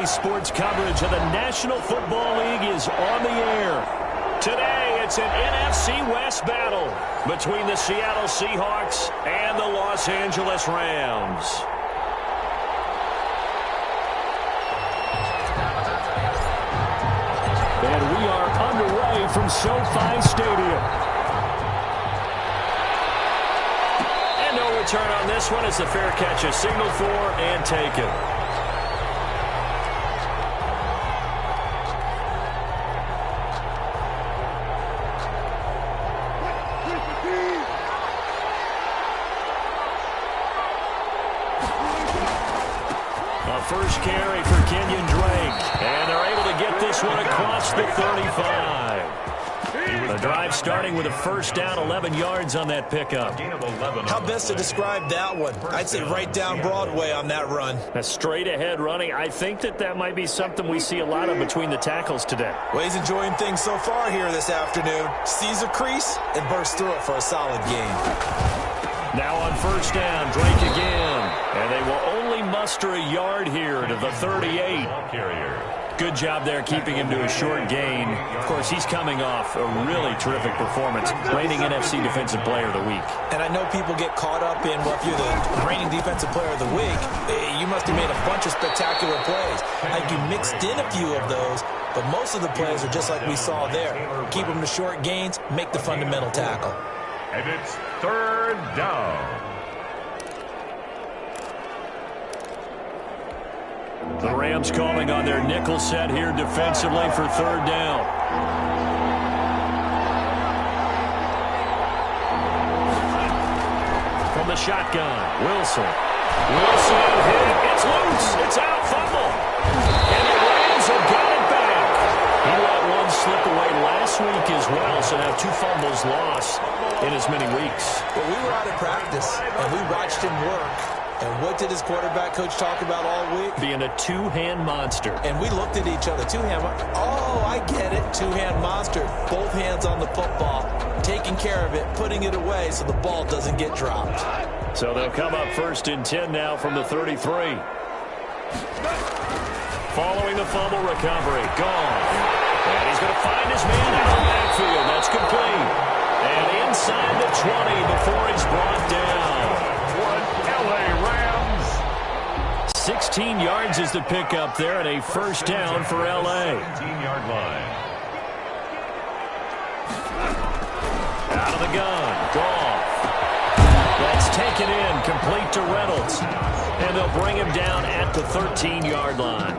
Today's sports coverage of the National Football League is on the air. Today, it's an NFC West battle between the Seattle Seahawks and the Los Angeles Rams. And we are underway from SoFi Stadium. And no return on this one as the fair catch is signaled for and taken. First carry for Kenyon Drake, and they're able to get this one across the 35. The drive starting with a first down, 11 yards on that pickup. How best to describe that one? I'd say right down Broadway on that run. A straight ahead running. I think that might be something we see a lot of between the tackles today. Well, he's enjoying things so far here this afternoon. Sees a crease and bursts through it for a solid gain. Now on first down, Drake again. And they will only muster a yard here to the 38. Good job there keeping him to a short gain. Of course, he's coming off a really terrific performance, reigning NFC Defensive Player of the Week. And I know people get caught up in, well, if you're the reigning Defensive Player of the Week, you must have made a bunch of spectacular plays. Like you mixed in a few of those, but most of the plays are just like we saw there. Keep them to short gains, make the fundamental tackle. And it's third down. The Rams calling on their nickel set here defensively for third down. From the shotgun, Wilson. Wilson hit. It's loose. It's out. Fumble. And the Rams have got it back. He let one slip away last week as well, so now 2 fumbles lost in as many weeks. Well, we were out of practice, and we watched him work. And what did his quarterback coach talk about all week? Being a two-hand monster. And we looked at each other. Two-hand monster. Oh, I get it. Two-hand monster. Both hands on the football, taking care of it, putting it away so the ball doesn't get dropped. So they'll come up first and 10 now from the 33. Following the fumble recovery. Gone. And he's going to find his man in the backfield. That's complete. And inside the 20 before he's brought down. 16 yards is the pickup there, and a first down for L.A. 17-yard line. Out of the gun. Goff. That's taken in, complete to Reynolds. And they'll bring him down at the 13-yard line.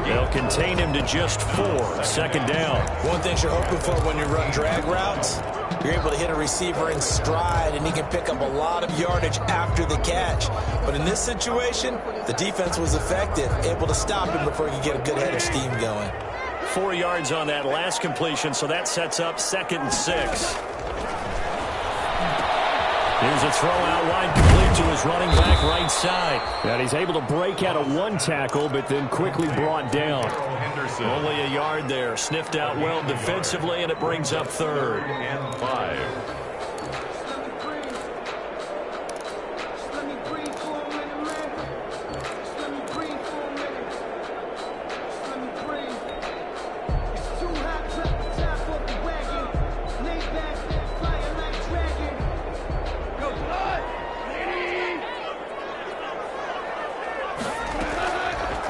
They'll contain him to just 4. Second down. One thing you're hoping for when you run drag routes, you're able to hit a receiver in stride, and he can pick up a lot of yardage after the catch. But in this situation, the defense was effective, able to stop him before he could get a good head of steam going. 4 yards on that last completion, so that sets up 2nd and 6. Here's a throw out wide, complete to his running back right side. And he's able to break out of one tackle, but then quickly brought down. Only a yard there. Sniffed out well defensively, and it brings up 3rd and 5.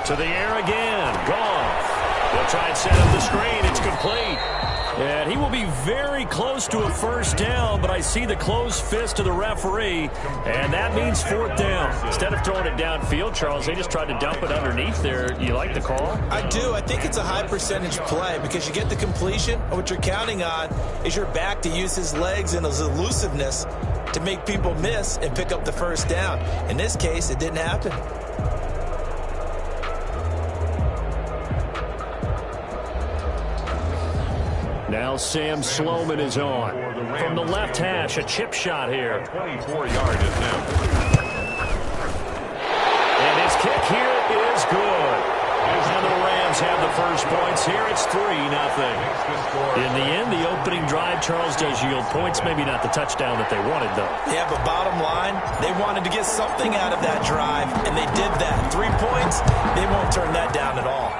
To the air again. Goff. They'll try and set up the screen. It's complete. And he will be very close to a first down, but I see the closed fist of the referee, and that means 4th down. Instead of throwing it downfield, Charles, they just tried to dump it underneath there. You like the call? I do. I think it's a high percentage play because you get the completion, and what you're counting on is your back to use his legs and his elusiveness to make people miss and pick up the first down. In this case, it didn't happen. Now Sam Sloman is on. From the left hash, a chip shot here. 24-yard attempt. And his kick here is good. And the Rams have the first points here. It's 3-0. In the end, the opening drive, Charles, does yield points. Maybe not the touchdown that they wanted, though. Yeah, but bottom line, they wanted to get something out of that drive, and they did that. 3 points, they won't turn that down at all.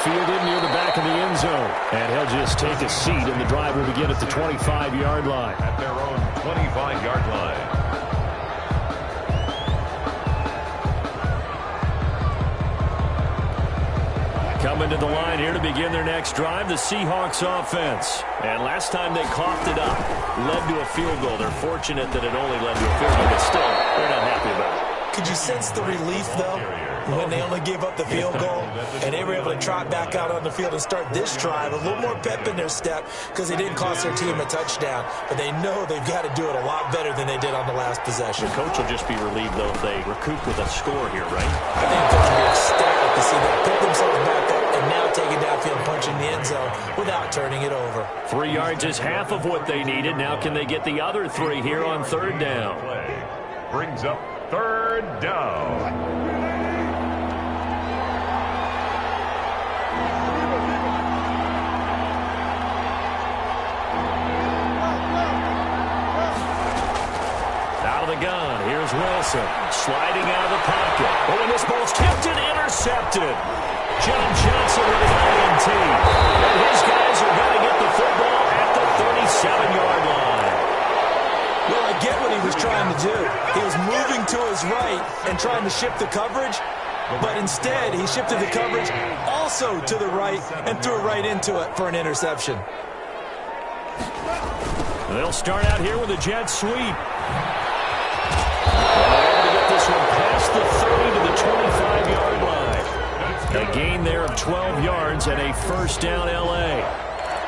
Fielded near the back of the end zone. And he'll just take a seat, and the drive will begin at the 25-yard line. At their own 25-yard line. Coming to the line here to begin their next drive, the Seahawks offense. And last time they coughed it up, led to a field goal. They're fortunate that it only led to a field goal, but still, they're not happy about it. Could you sense the relief, though, when they only gave up the field goal and they were able to trot back out on the field and start this drive? A little more pep in their step because they didn't cost their team a touchdown, but they know they've got to do it a lot better than they did on the last possession. The coach will just be relieved, though, if they recoup with a score here, right? I think the coach will be ecstatic to see them pick themselves back up and now take it downfield, punching the end zone without turning it over. 3 yards is half of what they needed. Now can they get the other 3 here on third down? Brings up third down. Gun. Here's Wilson sliding out of the pocket. Oh, and this ball's tipped and intercepted. John Johnson with an INT. And his guys are going to get the football at the 37-yard line. Well, I get what he was trying to do. He was moving to his right and trying to shift the coverage, but instead he shifted the coverage also to the right and threw it right into it for an interception. They'll start out here with a jet sweep. This one past the 30 to the 25-yard line. A gain there of 12 yards and a first down L.A.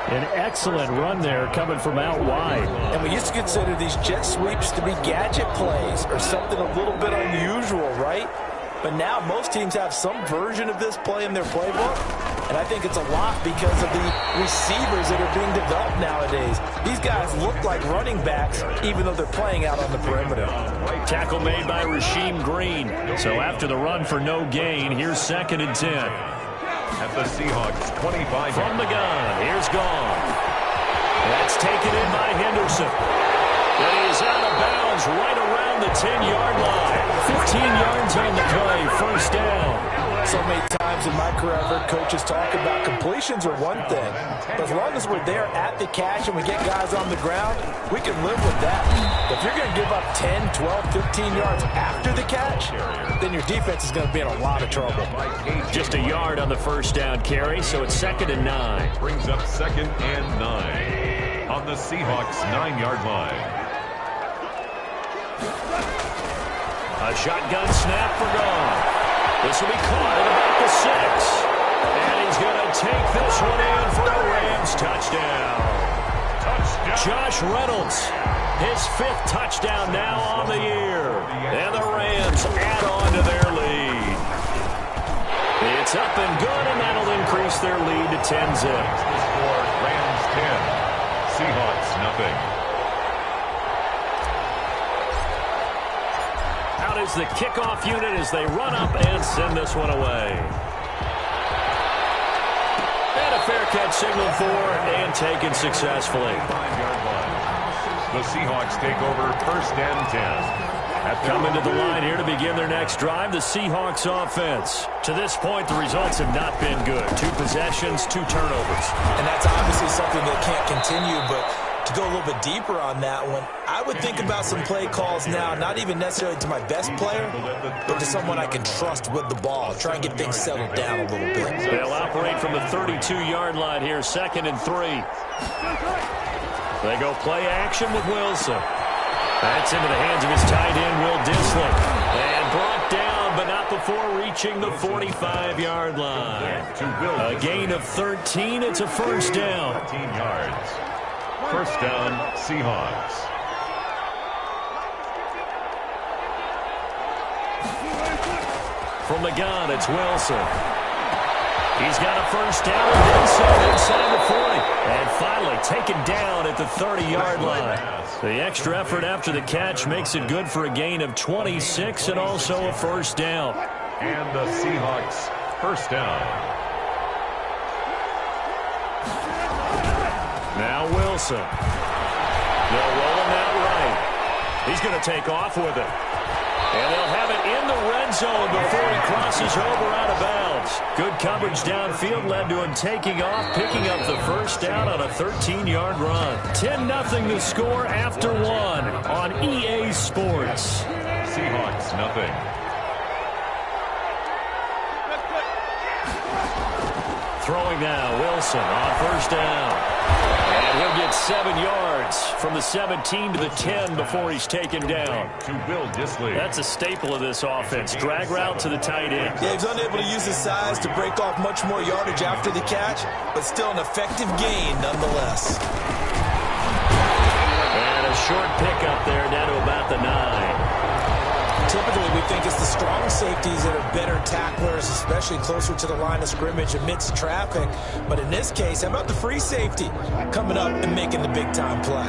An excellent run there coming from out wide. And we used to consider these jet sweeps to be gadget plays or something a little bit unusual, right? But now most teams have some version of this play in their playbook. And I think it's a lot because of the receivers that are being developed nowadays. These guys look like running backs, even though they're playing out on the perimeter. Tackle made by Rasheem Green. So after the run for no gain, here's 2nd and 10. At the Seahawks 25. From the gun, here's Gone. That's taken in by Henderson. And he's out of bounds right around the 10-yard line. 15 yards on the play, first down. So many times in my career, I've heard coaches talk about completions are one thing. But as long as we're there at the catch and we get guys on the ground, we can live with that. But if you're going to give up 10, 12, 15 yards after the catch, then your defense is going to be in a lot of trouble. Just a yard on the first down carry, so it's 2nd and 9. Brings up 2nd and 9 on the Seahawks 9-yard line. A shotgun snap for Gone. This will be caught at about the 6. And he's going to take this one in for a Rams touchdown. Josh Reynolds, his 5th touchdown now on the year. And the Rams add on to their lead. It's up and good, and that'll increase their lead to 10-zip. Score Rams 10, Seahawks nothing. Out is the kickoff unit as they run up and send this one away. And a fair catch signaled for and taken successfully. 5-yard line. The Seahawks take over 1st and 10. Coming to the line here to begin their next drive, the Seahawks offense. To this point, the results have not been good. 2 possessions, 2 turnovers. And that's obviously something that can't continue, but to go a little bit deeper on that one, I would think about some play calls now, not even necessarily to my best player, but to someone I can trust with the ball. Try and get things settled down a little bit. They'll operate from the 32-yard line here, 2nd and 3. They go play action with Wilson. That's into the hands of his tight end, Will Dissly. And brought down, but not before reaching the 45-yard line. A gain of 13. It's a first down. 13 yards. First down, Seahawks. From the gun, it's Wilson. He's got a first down and then some inside the 40. And finally taken down at the 30-yard line. The extra effort after the catch makes it good for a gain of 26 and also a first down. And the Seahawks first down. Now Wilson. They'll roll him out right. He's going to take off with it. And they'll have it in the red zone before he crosses over out of bounds. Good coverage downfield led to him taking off, picking up the first down on a 13-yard run. 10-0 the score after one on EA Sports. Seahawks, nothing. Throwing now, Wilson on first down. And he'll get 7 yards from the 17 to the 10 before he's taken down. To Will Dissly. That's a staple of this offense. Drag route to the tight end. Yeah, he's unable to use his size to break off much more yardage after the catch, but still an effective gain nonetheless. And a short pickup there down to about the 9. Typically, we think it's the strong safeties that are better tacklers, especially closer to the line of scrimmage amidst traffic. But in this case, how about the free safety coming up and making the big-time play?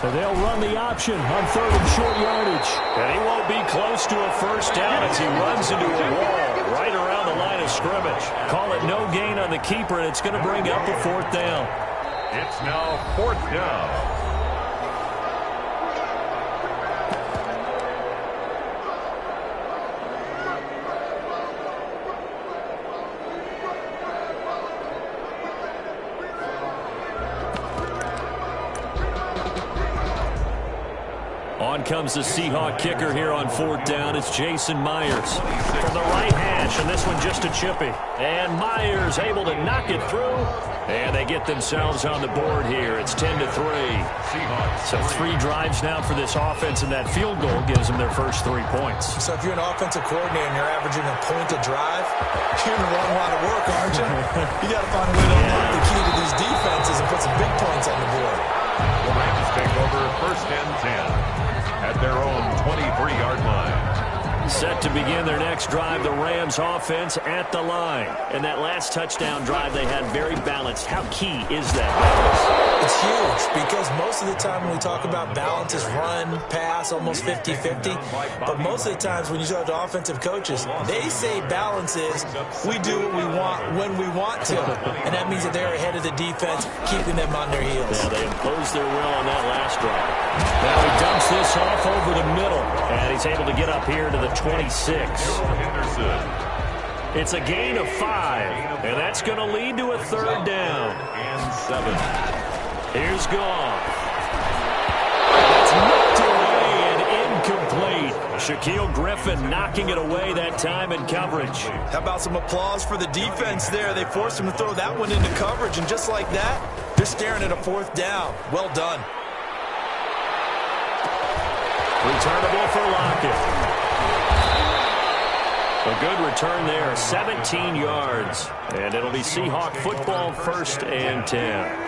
So they'll run the option on third and short yardage. And he won't be close to a first down as he runs into a wall right around the line of scrimmage. Call it no gain on the keeper, and it's going to bring up a fourth down. It's now fourth down. On comes the Seahawk kicker here on fourth down. It's Jason Myers from the right hash, and this one just a chippy. And Myers able to knock it through. And they get themselves on the board here. It's 10-3. So 3 drives now for this offense, and that field goal gives them their first 3 points. So if you're an offensive coordinator and you're averaging a point a drive, you're in the wrong line of work, aren't you? You got to find a way to unlock the key to these defenses and put some big points on the board. The Rams take over first and 10 at their own 23-yard line. Set to begin their next drive, the Rams offense at the line. And that last touchdown drive they had very balanced. How key is that balance? It's huge because most of the time when we talk about balance is run, pass, almost 50-50. But most of the times when you talk to offensive coaches, they say balance is we do what we want when we want to. And that means that they're ahead of the defense, keeping them on their heels. Yeah, they imposed their will on that last drive. Now he dumps this off over the middle. And he's able to get up here to the 26. It's a gain of 5, and that's going to lead to a third down. And 7. Here's Goff. That's knocked away and incomplete. Shaquille Griffin knocking it away that time in coverage. How about some applause for the defense there? They forced him to throw that one into coverage, and just like that, they're staring at a fourth down. Well done. Returnable for Lockett. A good return there, 17 yards. And it'll be Seahawk football, first and 10.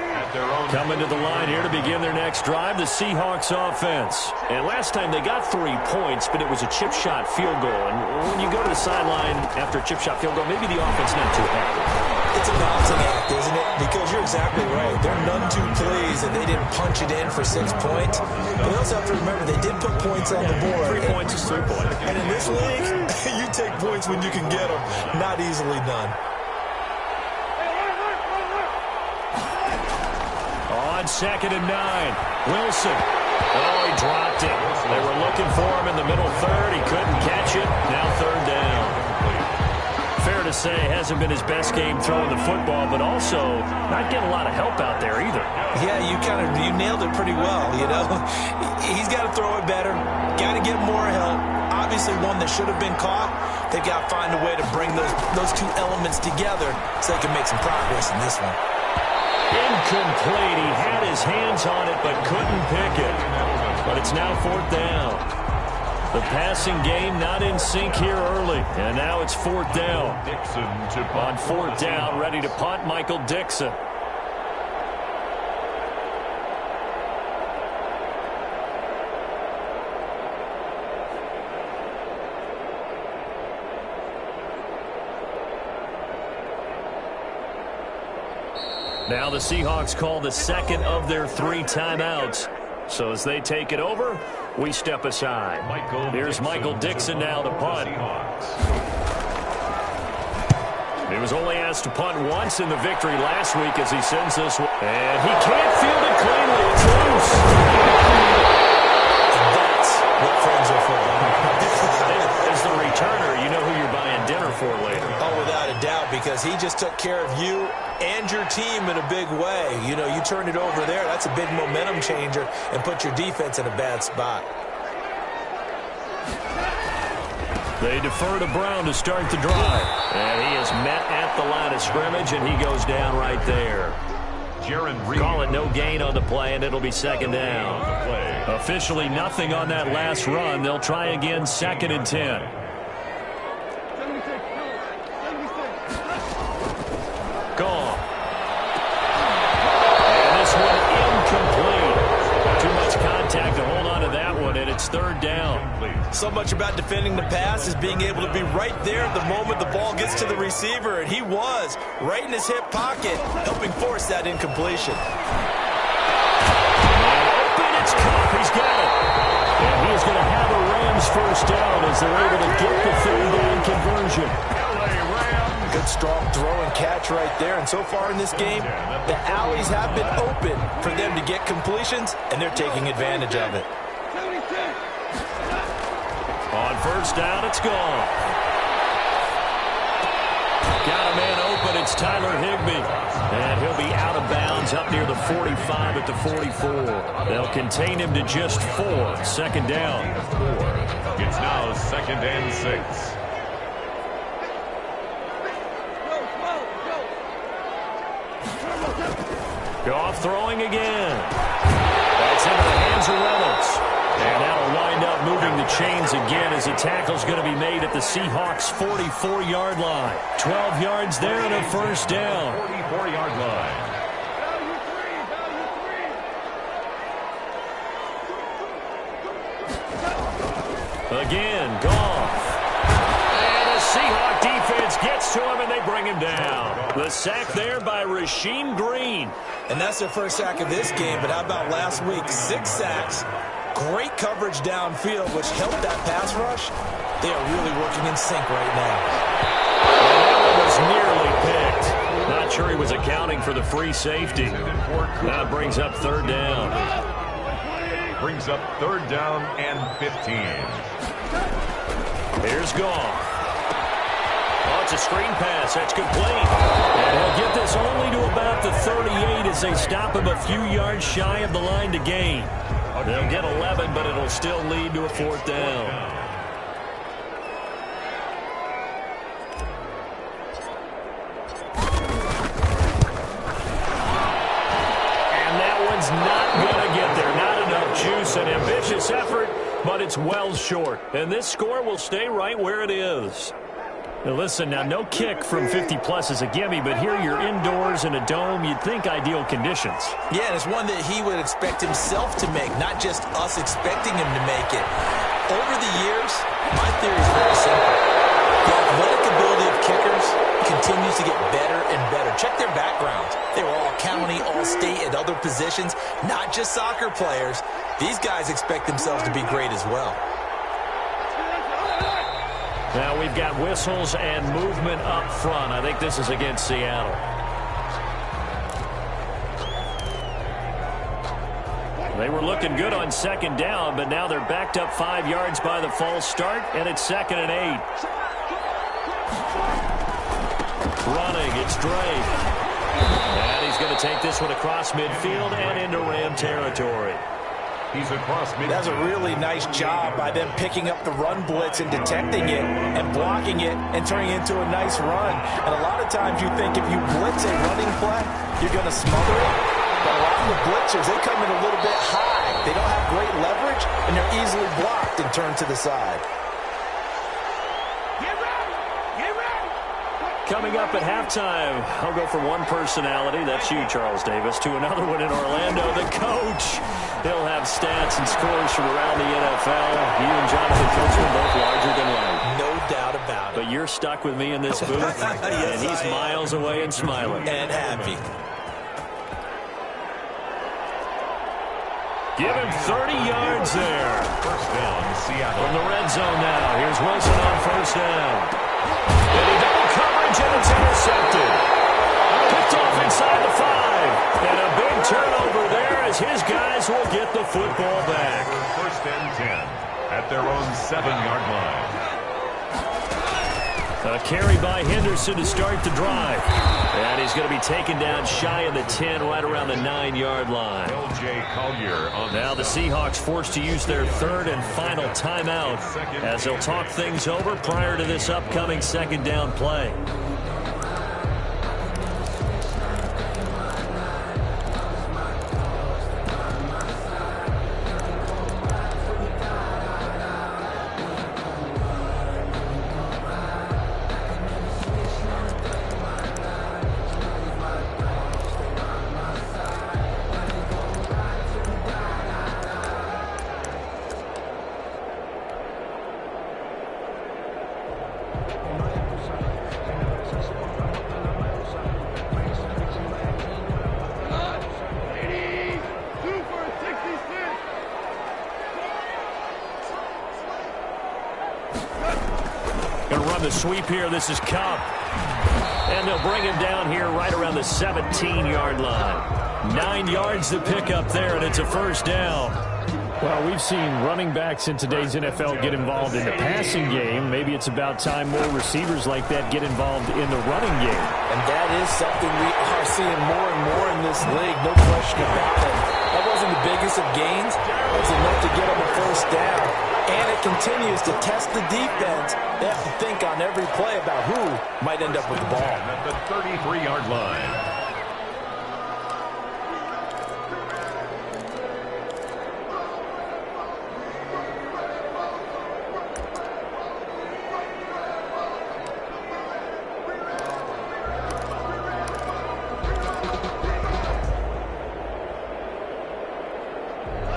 Coming to the line here to begin their next drive, the Seahawks offense. And last time they got 3 points, but it was a chip shot field goal. And when you go to the sideline after a chip shot field goal, maybe the offense not too happy. It's a balancing act, isn't it? Because you're exactly right. They're none too pleased that they didn't punch it in for 6 points. But you also have to remember they did put points on the board. 3 points is 3 points. And in this league, you take points when you can get them. Not easily done. On second and 9, Wilson. Oh, he dropped it. They were looking for him in the middle third. He couldn't catch it. Now third down. Fair to say, hasn't been his best game throwing the football, but also not getting a lot of help out there either. Yeah, you nailed it pretty well, you know. He's got to throw it better. Got to get more help. Obviously one that should have been caught. They've got to find a way to bring those 2 elements together so they can make some progress in this one. Incomplete. He had his hands on it but couldn't pick it. But it's now fourth down. The passing game not in sync here early. And now it's fourth down. On fourth down, ready to punt, Michael Dixon. Now the Seahawks call the second of their 3 timeouts. So as they take it over, we step aside. Here's Michael Dixon now to punt. He was only asked to punt once in the victory last week as he sends this one. And he can't field it cleanly. It's loose. That's what friends are for. As the returner, you know who you're buying dinner for later. Oh, without a doubt, because he just took care of you and your team in a big way. You know, you turn it over there, that's a big momentum changer and put your defense in a bad spot. They defer to Brown to start the drive. And he is met at the line of scrimmage, and he goes down right there. Call it no gain on the play, and it'll be second down. Officially nothing on that last run. They'll try again, 2nd and 10. Gone. And this one incomplete. Too much contact to hold on to that one, and it's 3rd down. So much about defending the pass is being able to be right there the moment the ball gets to the receiver, and he was right in his hip pocket, helping force that incompletion. Open, it's caught. He's got it. And he's going to have a Rams first down as they're able to get the 3rd down conversion. Good strong throw and catch right there, and so far in this game, the alleys have been open for them to get completions, and they're taking advantage of it. On 1st down, it's gone. Got a man open. It's Tyler Higbee. And he'll be out of bounds up near the 45 at the 44. They'll contain him to just 4. 2nd down. It's now 2nd and 6. Goff throwing again. That's into the hands of Reynolds. And that'll wind up moving the chains again as a tackle's going to be made at the Seahawks' 44-yard line. 12 yards there and a 1st down. 44-yard line. Again, Goff. And the Seahawk defense gets to him, and they bring him down. The sack there by Rasheem Green. And that's their first sack of this game, but how about last week? 6 sacks. Great coverage downfield, which helped that pass rush. They are really working in sync right now. And that was nearly picked. Not sure he was accounting for the free safety. That brings up 3rd down. Brings up 3rd down and 15. Here's Goff. Oh, it's a screen pass. That's complete. And he'll get this only to about the 38 as they stop him a few yards shy of the line to gain. They'll get 11, but it'll still lead to a 4th down. And that one's not going to get there. Not enough juice. An ambitious effort, but it's well short. And this score will stay right where it is. Now listen, now no kick from 50-plus is a gimme, but here you're indoors in a dome. You'd think ideal conditions. Yeah, and it's one that he would expect himself to make, not just us expecting him to make it. Over the years, my theory is very simple. The athletic ability of kickers continues to get better and better. Check their backgrounds. They were all county, all state, at other positions, not just soccer players. These guys expect themselves to be great as well. Now we've got whistles and movement up front. I think this is against Seattle. They were looking good on 2nd down, but now they're backed up 5 yards by the false start, and it's 2nd and 8. Running, it's Drake. And he's going to take this one across midfield and into Ram territory. He's across midfield. That's a really nice job by them picking up the run blitz and detecting it and blocking it and turning it into a nice run. And a lot of times you think if you blitz a running play, you're going to smother it. But a lot of the blitzers, they come in a little bit high. They don't have great leverage, and they're easily blocked and turned to the side. Coming up at halftime, I'll go from one personality, that's you, Charles Davis, to another one in Orlando, the coach. He'll have stats and scores from around the NFL. You and Jonathan Coachman both larger than life. No doubt about it. But you're stuck with me in this booth, Yes, and he's miles away and smiling. And happy. Give him 30 yards there. First down, Seattle. From the red zone now. Here's Wilson on first down. And he double coverage, and it's intercepted. Picked off inside the 5. And a big turnover there as his guys will get the football back. First and 10 at their own 7-yard line. A carry by Henderson to start the drive. And he's going to be taken down shy of the 10, right around the 9-yard line. L.J. Collier on now the Seahawks forced to use their third and final timeout as they'll talk things over prior to this upcoming second down play. Going to run the sweep here. This is Cobb. And they'll bring him down here right around the 17-yard line. 9 yards to pick up there, and it's a first down. Well, we've seen running backs in today's NFL get involved in the passing game. Maybe it's about time more receivers like that get involved in the running game. And that is something we are seeing more and more in this league, no question about it. That wasn't the biggest of gains. That was enough to get them a first down. And it continues to test the defense. They have to think on every play about who might end up with the ball. At the 33-yard line.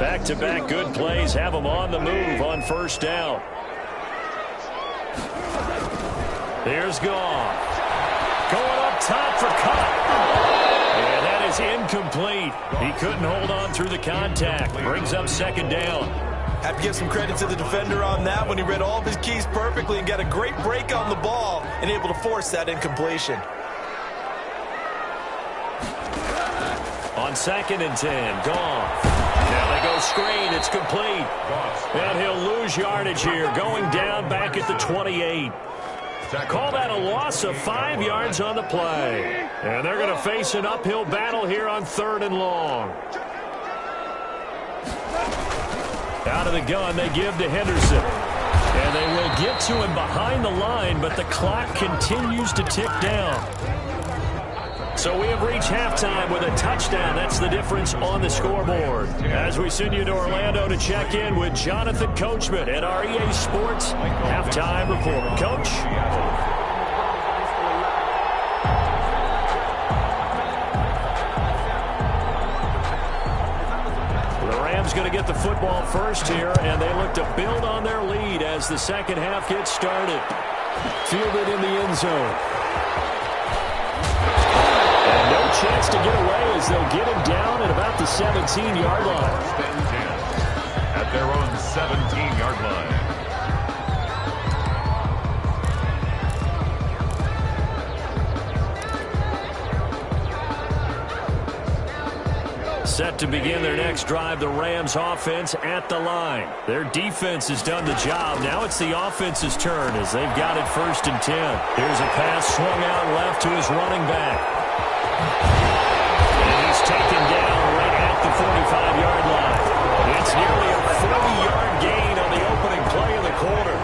Back-to-back good plays have them on the move on first down. Here's Goff. Going up top for Cup. And that is incomplete. He couldn't hold on through the contact. Brings up second down. Have to give some credit to the defender on that when he read all of his keys perfectly and got a great break on the ball and able to force that incompletion. On second and 10, Goff. Now they go screen. It's complete. And he'll lose yardage here. Going down back at the 28. Call that a loss of 5 yards on the play. And they're going to face an uphill battle here on third and long. Out of the gun, they give to Henderson. And they will get to him behind the line, but the clock continues to tick down. So we have reached halftime with a touchdown. That's the difference on the scoreboard. As we send you to Orlando to check in with Jonathan Coachman at our EA Sports Halftime Report. Coach? The Rams going to get the football first here, and they look to build on their lead as the second half gets started. Fielded in the end zone. And no chance to get away as they'll get him down at about the 17-yard line. At their own 17-yard line. Set to begin their next drive, the Rams offense at the line. Their defense has done the job. Now it's the offense's turn as they've got it first and 10. Here's a pass swung out left to his running back. And he's taken down right at the 45-yard line. It's nearly a 40-yard gain on the opening play of the quarter.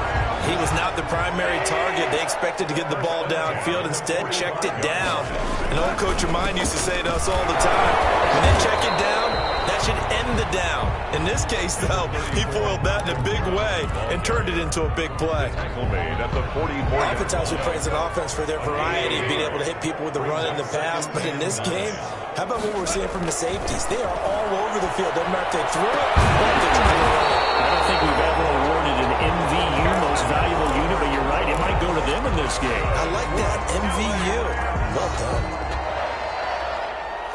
He was not the primary target. They expected to get the ball downfield. Instead, checked it down. An old coach of mine used to say to us all the time, when they check it down, that should end the down. In this case, though, he foiled that in a big way and turned it into a big play. Made at the 44. Oftentimes we praise an offense for their variety, being able to hit people with the run and the pass. But in this game, how about what we're seeing from the safeties? They are all over the field. Doesn't matter if they threw it or if they tried to run it. I don't think we've ever awarded an MVU, most valuable unit, but you're right, it might go to them in this game. I like that, MVU. Well done.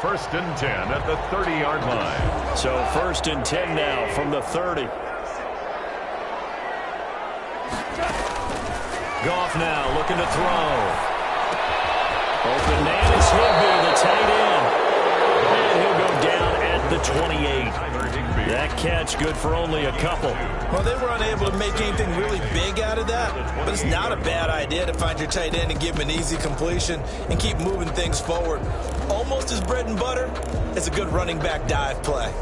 first and 10 at the 30-yard line. So first and 10 now from the 30. Goff now looking to throw. Open man is Higbee, the tight end. And he'll go down at the 28. That catch good for only a couple. Well, they were unable to make anything really big out of that, but it's not a bad idea to find your tight end and give him an easy completion and keep moving things forward. Almost as bread and butter as a good running back dive play.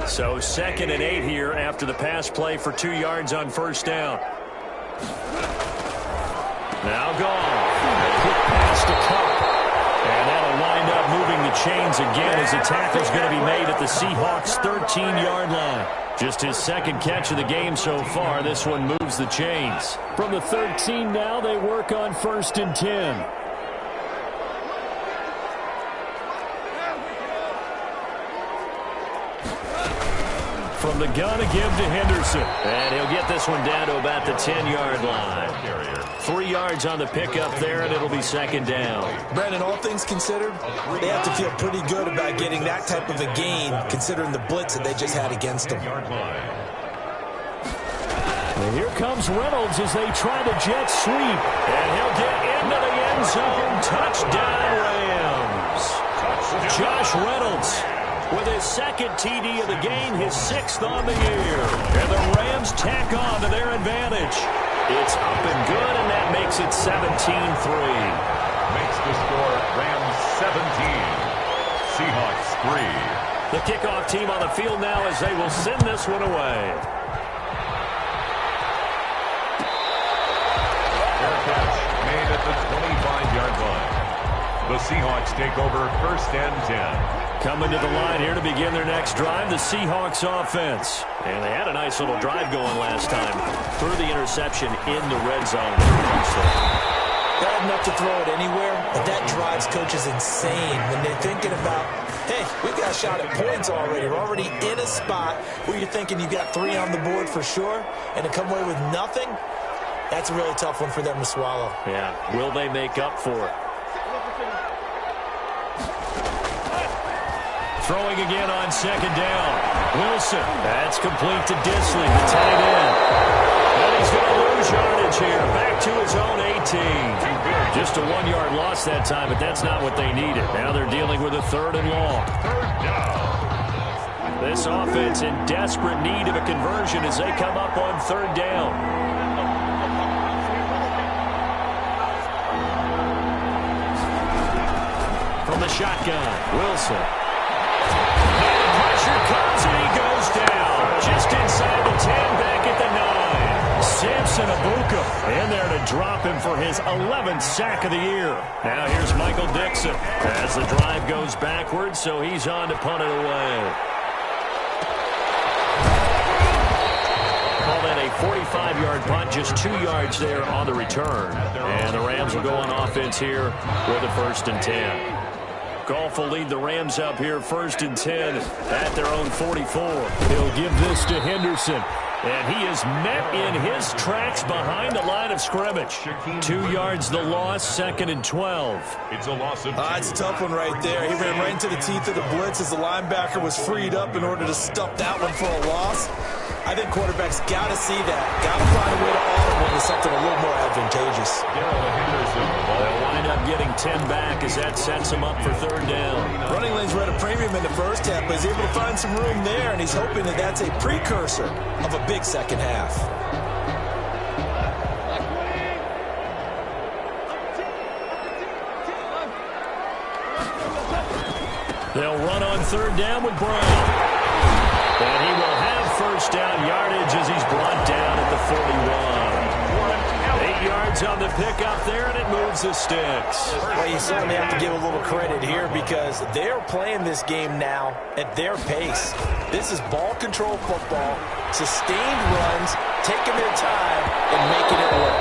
So 2nd and 8 here after the pass play for 2 yards on first down. Now gone. Quick pass to Cup. And that'll wind up moving the chains again as the tackle's going to be made at the Seahawks' 13-yard line. Just his 2nd catch of the game so far. This one moves the chains. From the 13 now, they work on first and 10. From the gun, a give to Henderson. And he'll get this one down to about the 10-yard line. 3 yards on the pickup there, and it'll be 2nd down. Brandon, all things considered, they have to feel pretty good about getting that type of a gain, considering the blitz that they just had against them. And here comes Reynolds as they try the jet sweep. And he'll get into the end zone. Touchdown, Rams. Josh Reynolds with his 2nd TD of the game, his 6th on the year. And the Rams tack on to their advantage. It's up and good, and that makes it 17-3. Makes the score Rams 17, Seahawks 3. The kickoff team on the field now as they will send this one away. Fair catch made at the 25-yard line. The Seahawks take over first and 10. Coming to the line here to begin their next drive, the Seahawks offense. And they had a nice little drive going last time. Threw the interception in the red zone. Bad enough to throw it anywhere, but that drives coaches insane when they're thinking about, hey, we've got a shot at points already. We're already in a spot where you're thinking you've got 3 on the board for sure, and to come away with nothing, that's a really tough one for them to swallow. Yeah, will they make up for it? Throwing again on 2nd down. Wilson. That's complete to Disley, the tight end. And he's going to lose yardage here. Back to his own 18. Just a 1-yard loss that time, but that's not what they needed. Now they're dealing with a 3rd and long. This offense in desperate need of a conversion as they come up on 3rd down. From the shotgun, Wilson. Pressure comes and he goes down. Just inside the 10, back at the 9. Samson Abuka in there to drop him for his 11th sack of the year. Now here's Michael Dixon as the drive goes backwards, so he's on to punt it away. Call that a 45-yard punt, just 2 yards there on the return. And the Rams will go on offense here with a 1st and 10. Goff will lead the Rams up here 1st and 10 at their own 44. He'll give this to Henderson. And he is met in his tracks behind the line of scrimmage. 2 yards the loss, 2nd and 12. It's a loss of 2. It's a tough one right there. He ran right into the teeth of the blitz as the linebacker was freed up in order to stuff that one for a loss. I think quarterbacks got to see that. Got to find a way to audible into something a little more advantageous. They'll wind up getting 10 back as that sets him up for 3rd down. Running lanes were at a premium in the first half, but he's able to find some room there, and he's hoping that that's a precursor of a big second half. They'll run on 3rd down with Brown. And he will have 1st down yardage as he's brought down at the 41. 8 yards on the pickup there, and it moves the sticks. Well, you certainly have to give a little credit here because they're playing this game now at their pace. This is ball control football, sustained runs, taking their time, and making it work.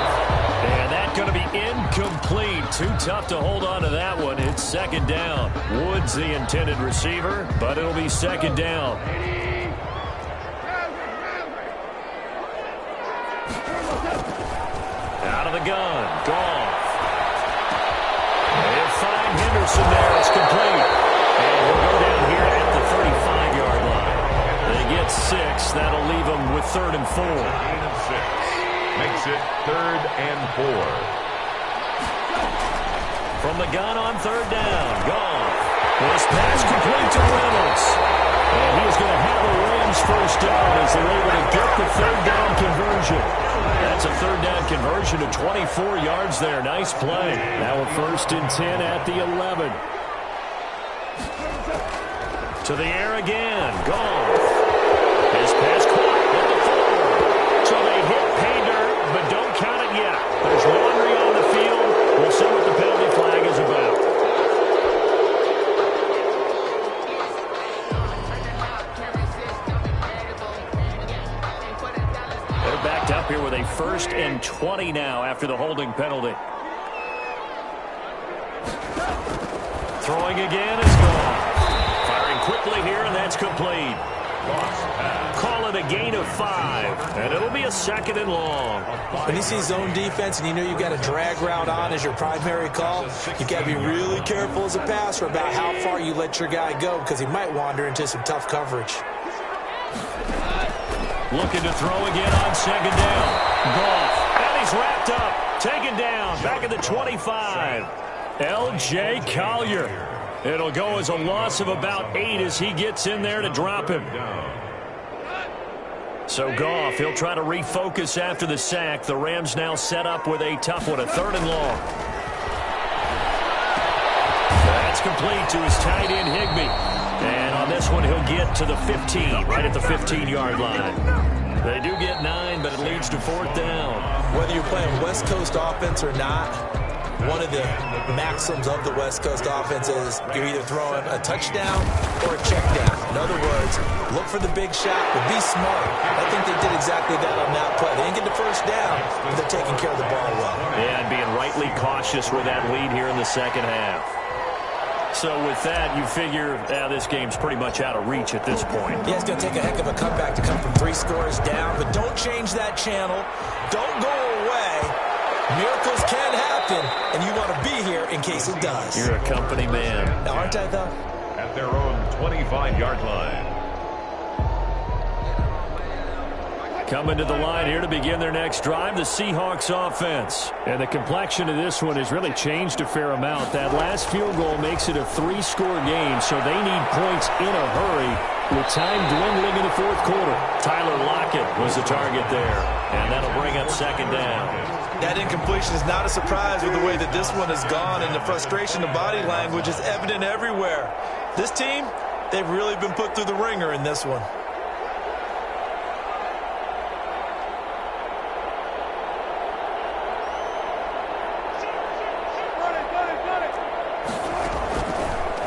And that's going to be incomplete. Too tough to hold on to that one. It's 2nd down. Woods the intended receiver, but it'll be 2nd down. Out of the gun. Goff. They'll find Henderson there. It's about 6. That'll leave them with 3rd and 4. Gain of 6. Makes it 3rd and 4. From the gun on 3rd down. Goff. This pass complete to Reynolds. And he is going to have a Rams first down as they're able to get the 3rd down conversion. That's a 3rd down conversion to 24 yards there. Nice play. Now a 1st and 10 at the 11. To the air again. Goff. His pass caught at the 4. So they hit pay dirt, but don't count it yet. There's laundry on the field. We'll see what the penalty flag is about. They're backed up here with a 1st and 20 now after the holding penalty. Throwing again is gone. Firing quickly here, and that's complete. Call it a gain of 5, and it'll be a 2nd and long. When you see zone defense and you know you've got a drag route on as your primary call, you've got to be really careful as a passer about how far you let your guy go because he might wander into some tough coverage. Looking to throw again on 2nd down. Goff, and he's wrapped up. Taken down, back at the 25. L.J. Collier. It'll go as a loss of about 8 as he gets in there to drop him. So Goff, he'll try to refocus after the sack. The Rams now set up with a tough one, a 3rd and long. That's complete to his tight end, Higbee. And on this one, he'll get to the 15, right at the 15-yard line. They do get 9, but it leads to 4th down. Whether you're playing West Coast offense or not, one of the maxims of the West Coast offense is you're either throwing a touchdown or a check down. In other words, look for the big shot, but be smart. I think they did exactly that on that play. They didn't get the first down, but they're taking care of the ball well. Yeah, and being rightly cautious with that lead here in the 2nd half. So with that, you figure this game's pretty much out of reach at this point. Yeah, it's going to take a heck of a comeback to come from 3 scores down, but don't change that channel. Don't go away. Miracles can happen, and you want to be here in case it does. You're a company man. Now, aren't I, though? At their own 25-yard line. Coming to the line here to begin their next drive, the Seahawks offense. And the complexion of this one has really changed a fair amount. That last field goal makes it a 3-score game, so they need points in a hurry with time dwindling in the 4th quarter. Tyler Lockett was the target there, and that'll bring up 2nd down. That incompletion is not a surprise with the way that this one has gone, and the frustration of body language is evident everywhere. This team, they've really been put through the ringer in this one.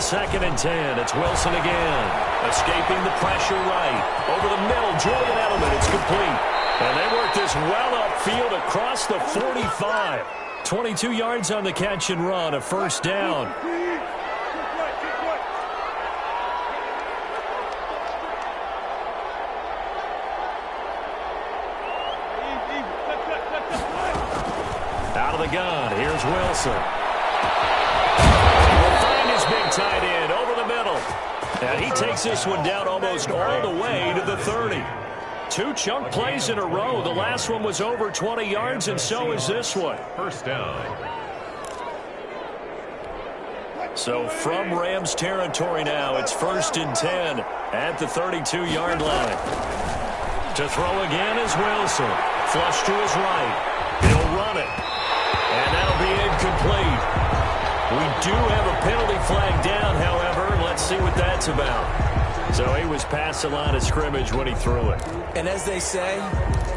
Second and 10. It's Wilson again. Escaping the pressure right. Over the middle, Julian Edelman. It's complete. And they work this well upfield across the 45. 22 yards on the catch and run, a 1st down. Out of the gun, here's Wilson. He'll find his big tight end over the middle. And he takes this one down almost all the way to the 30. 2 chunk plays in a row. The last one was over 20 yards, and so is this one. 1st down. So from Rams territory now, it's 1st and 10 at the 32-yard line. To throw again is Wilson. Flush to his right. He'll run it. And that'll be incomplete. We do have a penalty flag down, however. Let's see what that's about. So he was past the line of scrimmage when he threw it. And as they say,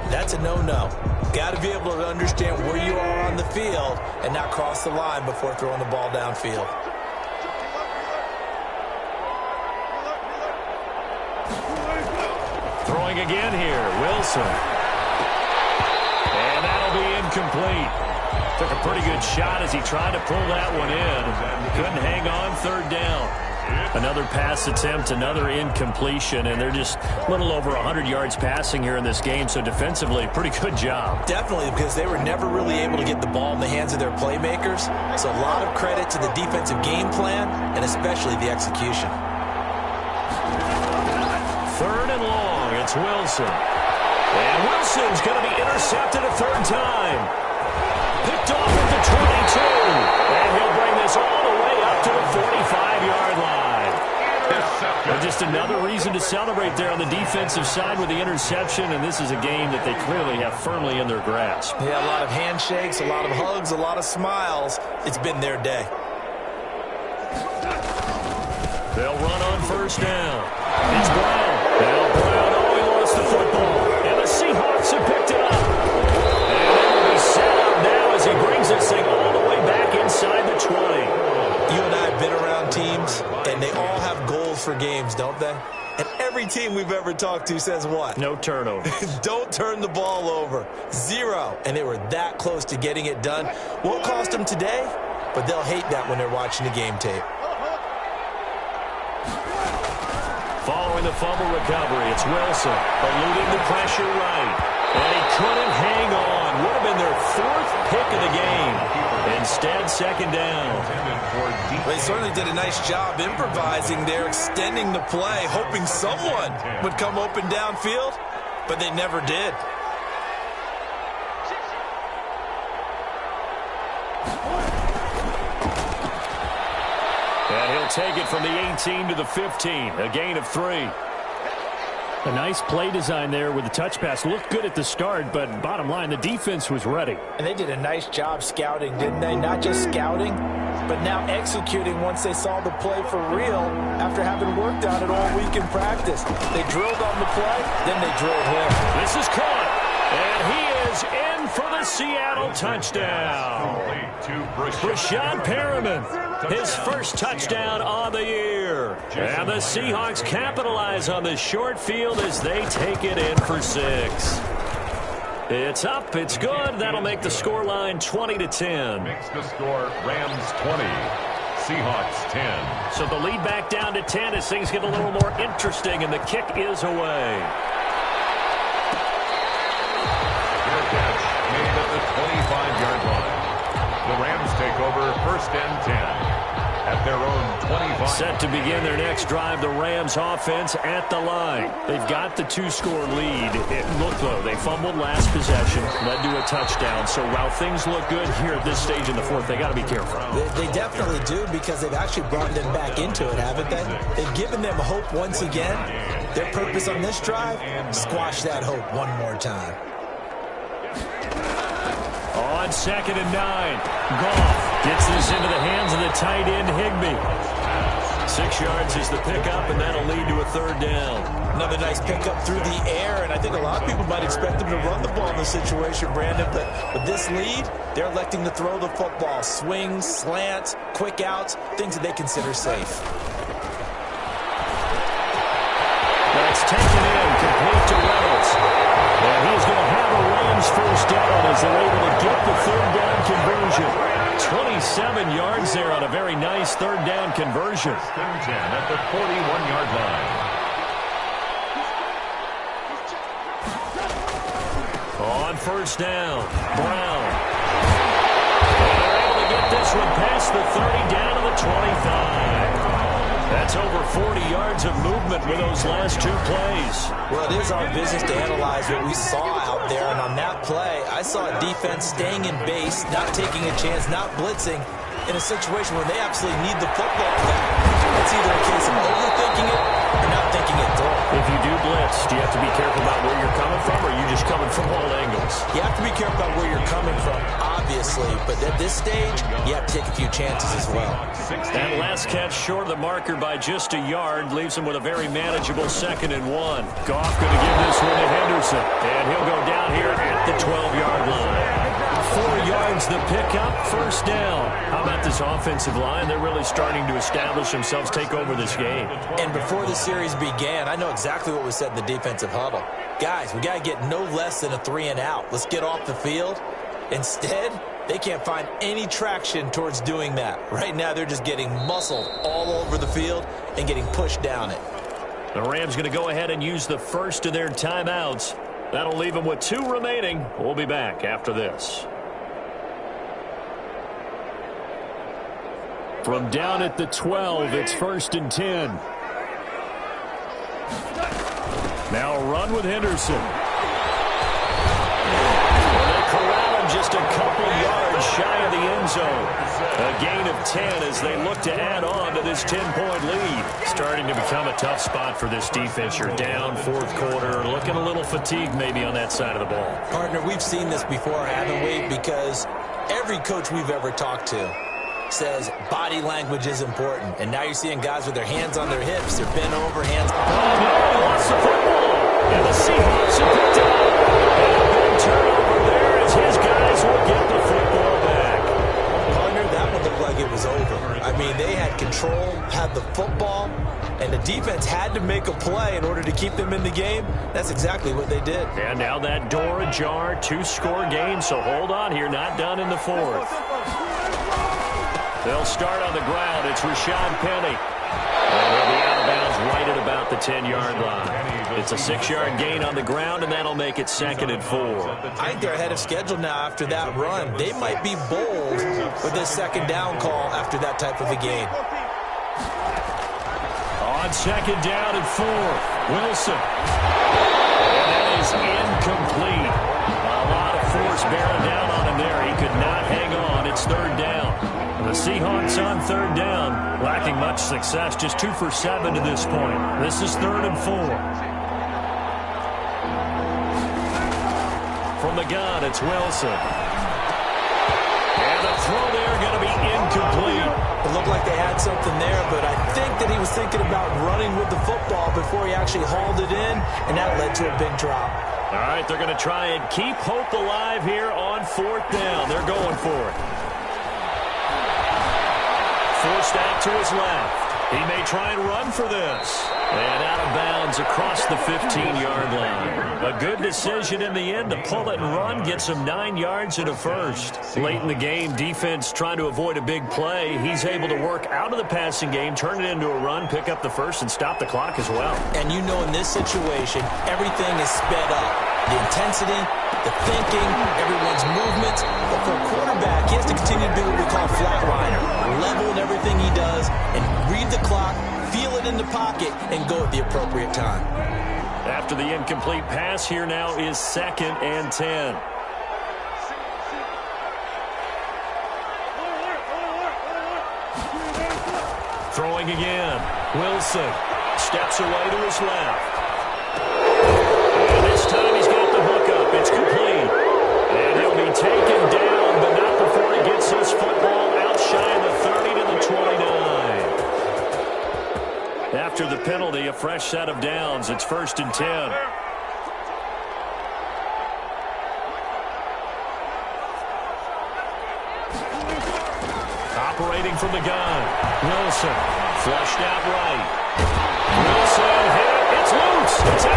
that's a no-no. Got to be able to understand where you are on the field and not cross the line before throwing the ball downfield. Throwing again here, Wilson. And that'll be incomplete. Took a pretty good shot as he tried to pull that one in. Couldn't hang on, 3rd down. Another pass attempt, another incompletion, and they're just a little over 100 yards passing here in this game, so defensively, pretty good job. Definitely, because they were never really able to get the ball in the hands of their playmakers, so a lot of credit to the defensive game plan, and especially the execution. 3rd and long. It's Wilson. And Wilson's going to be intercepted a 3rd time. Picked off at the 22. And he'll bring this all the way up to the 45-yard line. And just another reason to celebrate there on the defensive side with the interception. And this is a game that they clearly have firmly in their grasp. Yeah, a lot of handshakes, a lot of hugs, a lot of smiles. It's been their day. They'll run on 1st down. It's Brown. Now Brown, he lost the football. And the Seahawks have picked it up. And they will be set up now as he brings this thing all the way back inside the 20. You and I have been around teams, and they all have goals for games, don't they? And every team we've ever talked to says what? No turnovers. Don't turn the ball over. 0. And they were that close to getting it done. Won't cost them today, but they'll hate that when they're watching the game tape. Following the fumble recovery, it's Wilson, eluding the pressure right. And he couldn't hang on. Would have been their 4th pick of the game. Instead, 2nd down. Well, they certainly did a nice job improvising there, extending the play, hoping someone would come open downfield, but they never did. And he'll take it from the 18 to the 15, a gain of 3. A nice play design there with the touch pass. Looked good at the start, but bottom line, the defense was ready. And they did a nice job scouting, didn't they? Not just scouting, but now executing once they saw the play for real after having worked on it all week in practice. They drilled on the play, then they drilled him. This is caught, and he is in for the Seattle touchdown. Brashad Perriman, his first touchdown on the year. And the Seahawks capitalize on this short field as they take it in for 6. It's up, it's good. That'll make the scoreline 20-10. Makes the score Rams 20, Seahawks 10. So the lead back down to 10 as things get a little more interesting, and the kick is away. Fair catch made at the 25-yard line. The Rams take over 1st and 10 at their own 25. Set to begin their next drive, the Rams offense at the line. They've got the 2-score lead. It looked though, they fumbled last possession, led to a touchdown. So while things look good here at this stage in the 4th, they got to be careful. They definitely do, because they've actually brought them back into it, haven't they? They've given them hope once again. Their purpose on this drive, squash that hope one more time. On 2nd and 9, Goff gets this into the hands of the tight end, Higbee. 6 yards is the pickup, and that'll lead to a 3rd down. Another nice pickup through the air, and I think a lot of people might expect them to run the ball in this situation, Brandon, but with this lead, they're electing to throw the football. Swings, slants, quick outs, things that they consider safe. That's taken in, complete to Reynolds. And he's going to have a Rams 1st down as they're able to get the 3rd down conversion. 27 yards there on a very nice 3rd down conversion. 10 at the 41-yard line. On 1st down, Brown. And they're able to get this one past the 30 down to the 25. That's over 40 yards of movement with those last 2 plays. Well, it is our business to analyze what we saw out there, and on that play, I saw a defense staying in base, not taking a chance, not blitzing, in a situation where they absolutely need the football back. It's either a case of overthinking it or not thinking it through. If you do blitz, do you have to be careful about where you're coming from, or are you just coming from all angles? You have to be careful about where you're coming from, obviously, but at this stage, you have to take a few chances as well. That last catch short of the marker by just a yard leaves him with a very manageable 2nd and 1. Goff going to give this one to Henderson, and he'll go down here at the 12-yard line. 4 yards the pickup, 1st down. How about this offensive line? They're really starting to establish themselves, take over this game. And before the series began, I know exactly what was said in the defensive huddle. Guys, we got to get no less than a 3 and out. Let's get off the field. Instead, they can't find any traction towards doing that. Right now, they're just getting muscled all over the field and getting pushed down it. The Rams going to go ahead and use the first of their timeouts. That'll leave them with 2 remaining. We'll be back after this. From down at the 12, it's 1st and 10. Now a run with Henderson. They corral him just a couple yards shy of the end zone. A gain of 10 as they look to add on to this 10-point lead. Starting to become a tough spot for this defense. You're down fourth quarter, looking a little fatigued maybe on that side of the ball. Partner, we've seen this before, haven't we? Because every coach we've ever talked to says body language is important. And now you're seeing guys with their hands on their hips. They're bent over, hands. Oh, no, he lost the football. And the Seahawks have picked it up. And a big turnover there as his guys will get the football back. Partner, that one looked like it was over. I mean, they had control, had the football, and the defense had to make a play in order to keep them in the game. That's exactly what they did. And now that door ajar, two-score game, so hold on here, not done in the fourth. They'll start on the ground. It's Rashad Penny. And they'll be out of bounds right at about the 10-yard line. It's a 6-yard gain on the ground, and that'll make it 2nd and 4. I think they're ahead of schedule now after that run. They might be bold with this second down call after that type of a gain. On 2nd down and 4, Wilson. And that is incomplete. A lot of force bearing down on him there. He could not hang on. It's 3rd down. The Seahawks on 3rd down, lacking much success, just 2 for 7 to this point. This is 3rd and 4. From the gun, it's Wilson. And the throw there going to be incomplete. It looked like they had something there, but I think that he was thinking about running with the football before he actually hauled it in, and that led to a big drop. All right, they're going to try and keep hope alive here on 4th down. They're going for it. Forced out to his left. He may try and run for this. And out of bounds across the 15-yard line. A good decision in the end to pull it and run. Gets him 9 yards and a first. Late in the game, defense trying to avoid a big play. He's able to work out of the passing game, turn it into a run, pick up the first, and stop the clock as well. And you know in this situation, everything is sped up. The intensity, the thinking, everyone's movements. But for a quarterback, he has to continue to do what we call flatliner. Level in everything he does and read the clock, feel it in the pocket, and go at the appropriate time. After the incomplete pass, here now is 2nd and 10. Throwing again. Wilson steps away to his left. And this time he's got the hook up. It's complete. And he'll be taken down, but not before he gets his football out shy of the 30 to the 29. After the penalty, a fresh set of downs. It's 1st and 10. Operating from the gun. Wilson flushed out right. Wilson hit. It's loose. It's out.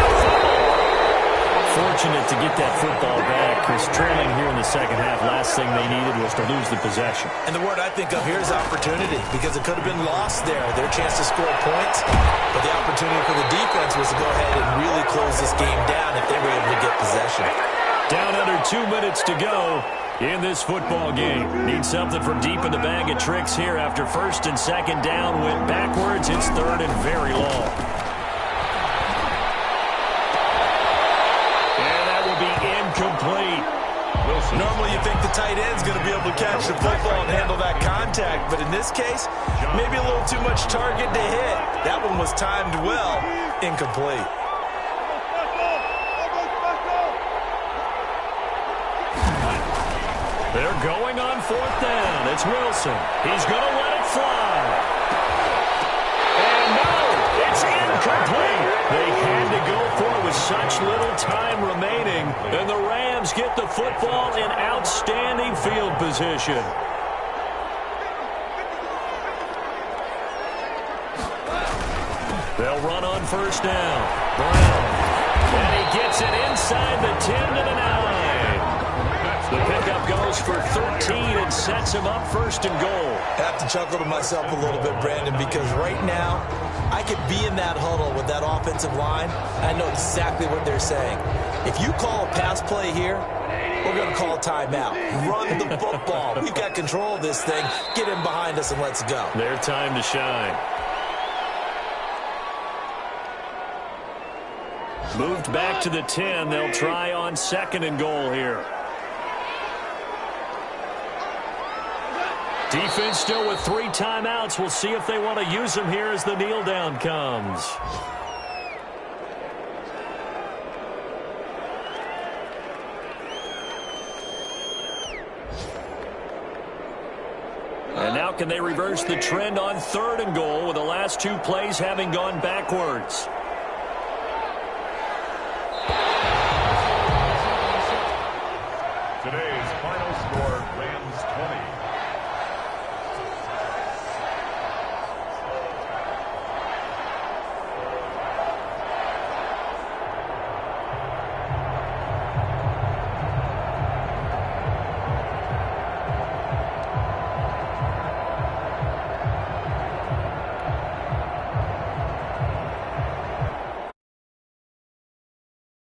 Fortunate to get that football back. Chris, trailing here in the second half. Last thing they needed was to lose the possession. And the word I think of here is opportunity, because it could have been lost there. Their chance to score points. But the opportunity for the defense was to go ahead and really close this game down if they were able to get possession. Down under 2 minutes to go in this football game. Need something from deep in the bag of tricks here after 1st and 2nd down. Went backwards. It's 3rd and very long. Incomplete. Wilson. Normally you think the tight end's going to be able to catch the football and handle that contact, but in this case, maybe a little too much target to hit. That one was timed well. Incomplete. They're going on 4th down. It's Wilson. He's going to let it fly. And no, it's incomplete. They had to go for it with such little time remaining. And the Rams get the football in outstanding field position. They'll run on 1st down. Brown. And he gets it inside the 10 to the 9. The pickup goes for 13 and sets him up 1st and goal. I have to chuckle to myself a little bit, Brandon, because right now I could be in that huddle with that offensive line. I know exactly what they're saying. If you call a pass play here, we're going to call a timeout. Run the football. We've got control of this thing. Get in behind us and let's go. Their time to shine. Moved back to the 10. They'll try on 2nd and goal here. Defense still with 3 timeouts. We'll see if they want to use them here as the kneel down comes. And now can they reverse the trend on 3rd and goal with the last 2 plays having gone backwards? Today's